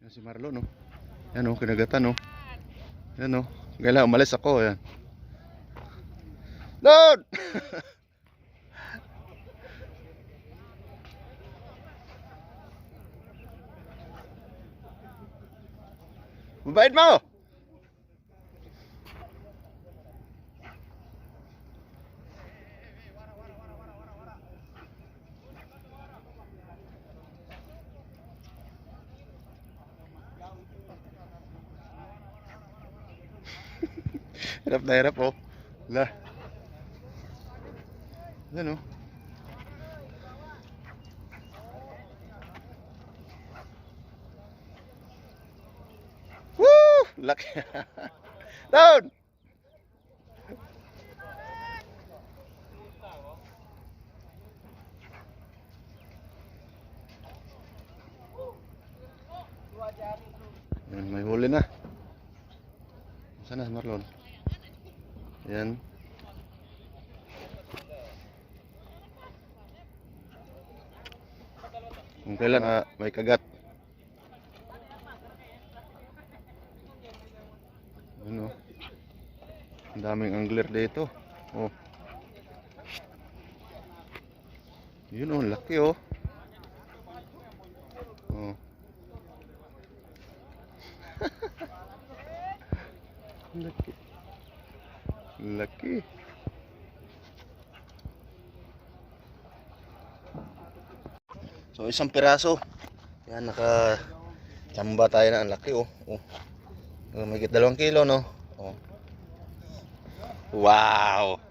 Yan si Marlon, no? Yan, no? Kinagatan, no? Yan, no? Kailangan umalis ako, yan. Doon! Mabait mo! Hirap na hirap, oh. Lah. Yan, oh. Woo! Laki. Down! Yan, may huli na. Sana si Marlon. Yan. Kung kailan may kagat. Ano? Ang daming angler dito. Oh. Yun, oh, laki, oh. Oh. Laki. Laki. So isang piraso. Yan, naka-tsamba tayo na. Ang laki, oh. Oh. Mahigit 2 kilo, no? Oh. Wow.